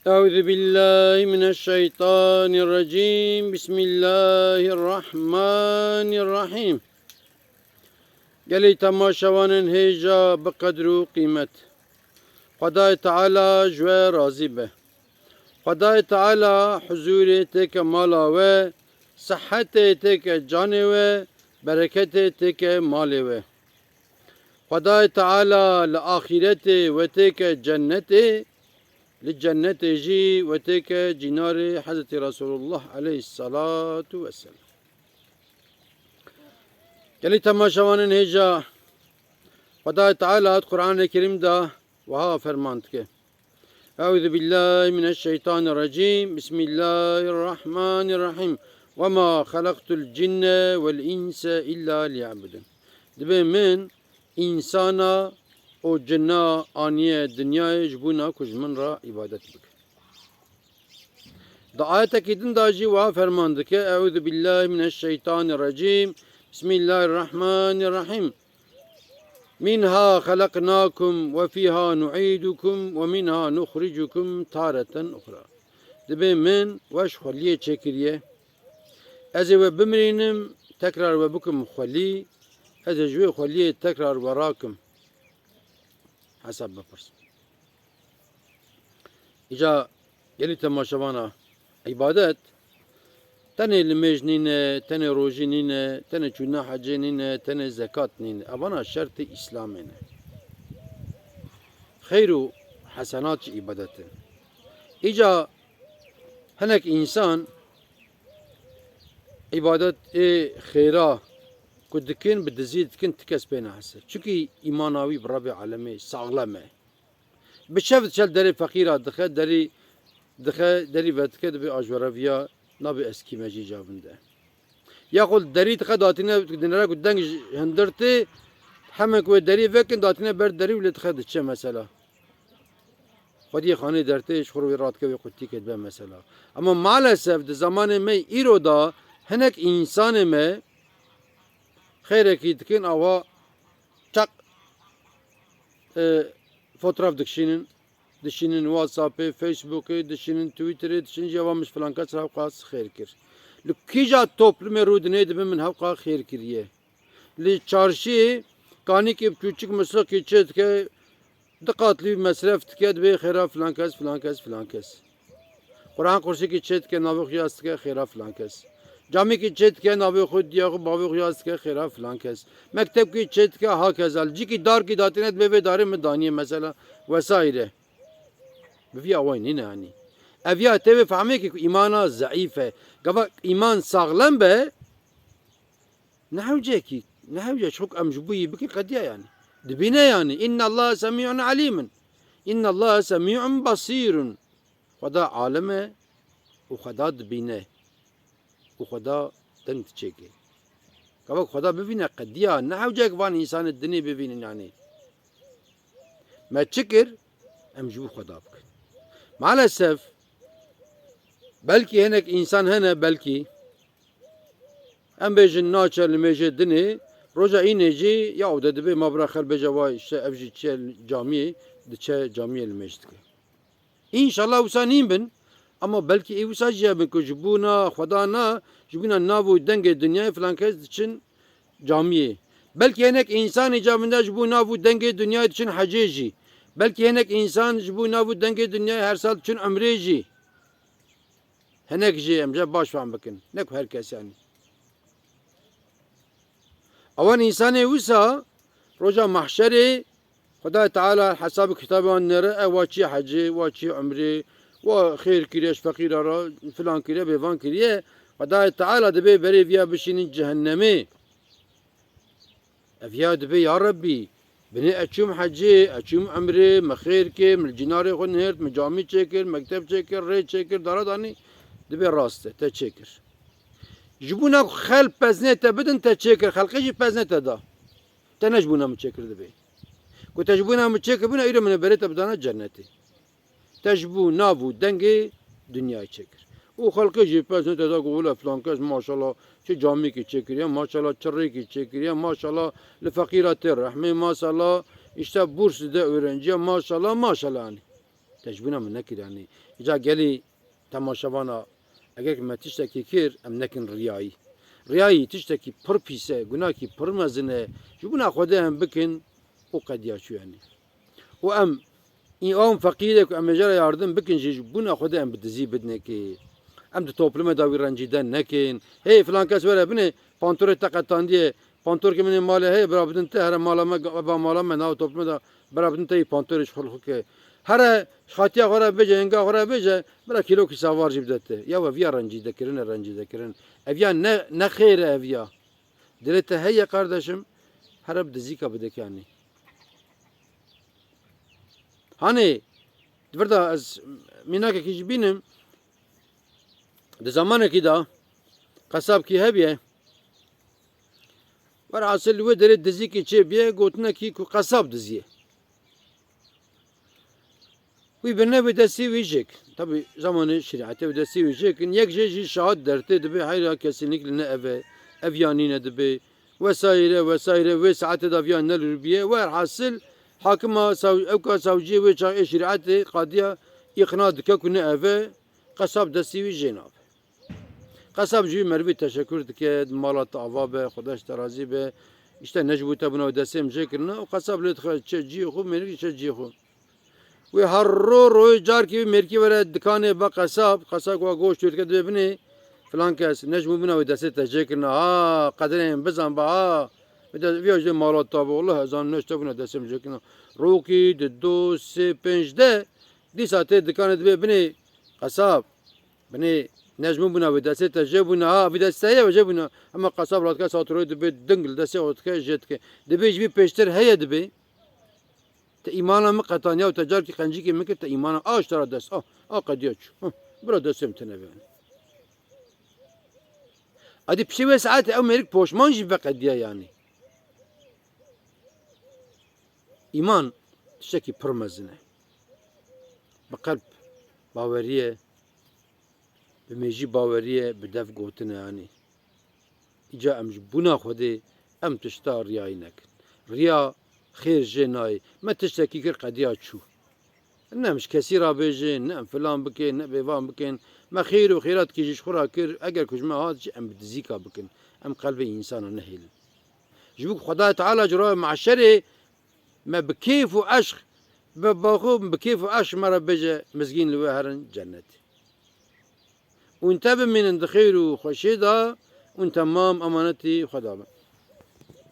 Euzu billahi mineşşeytanirracim. Bismillahirrahmanirrahim. Gelî temaşavanın heja bi kadru kıymet. Xudâ Teâlâ ji we razî be. Xudâ Teâlâ huzûrê têke mala we, sıhhetê têke canê we, bereketê têke malê we. Xudâ Teâlâ li ahîretê ve têke cennetê, للجنة جي وتيك جنار حضرت رسول الله عليه الصلاة والسلام. جلي تماشوان هجا خدا تعالى القرآن الكريم دا وها فرمانتك. أعوذ بالله من الشيطان الرجيم. بسم الله الرحمن الرحيم. وما خلقت الجن والإنس إلا ليعبدون. دبي من إنسانا o cenna aniye dünyaya jbuna kujmin ra ibadet bik. Da ayete kidin da ji wa fermandı ki Euzu billahi mineşşeytanirracim. Bismillahirrahmanirrahim. Minha halaknakum ve fiha nu'idukum ve minha nukhrijukum taratan ukhra. Dibe min veş xoliye çekiriye. Ez ve bimrinim tekrar ve bukum xoli. Ez ve xoliye tekrar verakum. Hesap yaparsın. İca geli temaşavana ibadet tane limejnine, tane rojinine, tane çuna hacenine, tane zekatnine. Abana şerti İslamine. Hayru hasenat ibadetin. İca henek insan ibadet hayra kudikin bidizi dikin tikes peyne hase. Çünkü imanavi bir Rabbi alemi sağlame. Bişevd çel deri fakira dıxe deri vedike de bir ajvaraviya nabi eski meci cavinde. Ya kul deri dıxe datine dinara gudden hindırtı hemek ve deri vekin datine ber deri bile dıxe dıçe mesela. Xwediyê xanê dertê ji xwe wê radikeve qutikê be mesela. Ama maalesef di zamanê me îro da hinek însanê me xeyrekî dikin ava çak fotoğraf dişinin WhatsApp'ı, Facebook'ı, dişinin Twitter'ı, dişinin cevamış falan kaç havkas xeyr kir. Li kîja toplumê rûdinê dibe min hevqa xeyr kiriye. Li çarşî kanîkê küçük mesrakê çê dike diqatlî mesref dike dibe xêra filan kes. Kur'an kursekî çê dike navê xwe yaz dike xêra filan kes. Cami ki çet ke navê xwe diya xwe bavê xwe yaz dike xêra filan kes. Mekteb ki çet ke ha kezal. Cikî dar ki datîne dibe vê darê min daniye mesela vesaire. Bivî awayî nîne hani. Ev ya tevê fehmê ki îmana zayıf e. Gava îman sağlam be. Nehewce çok em ji bûyî bikî qediya yani. Dibîne yani. İnna Allah semî'un alîmun. İnna Allah semî'un basîrun. Xweda alim e û xweda dibîne. û xweda deng diçêke. Gava xweda bibîne qediya nehewcek van însanê dinê bibînin yani. Me çi kir? Em ji bo xweda bikin. Maalesef belki hinek insan hene belki em bêjin naçe li mêjê dinê roja înê jî ya ew de dibe mabra xelbêje vay işte ev jî çiye camiyê diçe camiyê li mêj dike. İnşallah wisa nîn bin ama belki ev wisa jî bin ku ji bûna xweda na ji bûna nav û dengê dinyayê filan kes diçin camiyê. Belki hinek insan icabında ji bû nav û dengê dinyayê diçin hecê jî. Belki hinek insan ji bû nav û dengê dinyayê her sal diçin umrê jî. Hinek jî em jê baş fehm bikin. Ne ku herkes yani. Awan însanê wisa roja mahşerê Xwedayê Teala hesabı kitabı wan nêre ew wa çi hecê, wa çi umrê, wa xêr kiriye ji feqîra ra filan kiriye bêvan kiriye. Xwedayê Teala dibe berê viya bişînin cehennemê. Ev ya dibe ya Rabbi binê eçûm hecê, eçûm umrê, me xêr kir, min cinarê xwe nêrt, min camî çêkir, mekteb çêkir, rê çêkir, dara danî dibe rast e, te çêkir. Ji bûna ku xelk peznê te bidin te çêkir, xelkê jî peznê te da. Te ne ji bûna min çêkir dibe. Ku te ji bûna min çêkir bûna îro min ê berê te bidana cennetê. Te ji bû nav û dengê dünyayê çêkir. û xelkê jî peznê te da ku wile filan kes maşallah çi camîkî çêkiriye, maşallah çirrêkî çêkiriye, maşallah li feqîra tê rehmê, maşallah işte burs de öğrenciye maşallah hani. تجبنا من نكر يعني إجا قالي تماشاوانا اگر ما تشتكي كير ام نكن رياي رياي تشتكي پر بيسه گناكي پر مزنه جبنا خدا هم بكن وقد ياشو يعني وام ام فقيرك ام جرى yardım بكن جبنا خدا هم بدزي بدنكي ام de topluma da bir renciden nekin hey falan kes vere bine pantore takatan diye pantor ki benim mali hey brabdin te her malama ba malama na topluma da brabdin te pantor iş khuluk ke her khatiya khara beje enga khara beje bra kilo ki savar jibdete ya ve via rencide kirin evya ne khayr evya dilete hey kardeşim her bdizika bedek yani hani burada az minake ki binim de zamanı da kasap ki hebiye var asıl ve dere dizi ki çebiye gotna ki kasap diziye ve benne bir desi vecek tabi zamanı şeriatı bir desi vecek yek jeji şahit derte de be hayra kesinlikle ne ev yani ne de be vesaire ve saate da evyan ne lübiye ve hasıl hakima evka savcı ve şeriatı kadiya ikna dike kune eve kasap desi vecek Kasapcı Mervi teşekkür dike malat ava be xudaş terazi be işte necbuta buna desem jekirna o kasap le çeci xu mervi çeci xu ve harro roy jar ki merki vere dikane ba kasap wa goş türke de bini falan kes necbu buna dese tejekirna ha kadren bizan ba ha ve de viyaj malat ava Allah azan neşte buna desem jekirna roki de do se penjde di saate dikane de bini kasap bini نجم بنا بدأت تجيبنا بدأت وجبنا أما قصاب لا تكاس أطروي دبي دنقل دسي أو تكاس جتك دبي جبي بيشتر هي دبي تإيمانا مقطانيا وتجار كي خنجي كي مكر تإيمانا ترى دس قد يجو برا دسم تنبين أدي بشوي ساعات أو ميرك بوشمان جيب قد يعني إيمان تشتكي برمزنه بقلب باوريه بميجي باوريه بدف قوتنا يعني إجا أمج بنا خدي أم تشتا رياي نكن ريا خير جناي ما تشتكي كر قديات شو إنها مش كثيرة بيجين نعم فلان بكين نعم بيفان بكين ما خير وخيرات كيجيش خورا كر أجر كجما هاد أم بدزيكا بكين أم قلبي إنسان نهيل جبوك خدا تعالى جرا مع الشري ما بكيف وعشق بباخو بكيف وعشق مرة بيجي مزجين لوهرن جنتي وانت من دخيل وخشيدا وانت تمام امانتي خدامه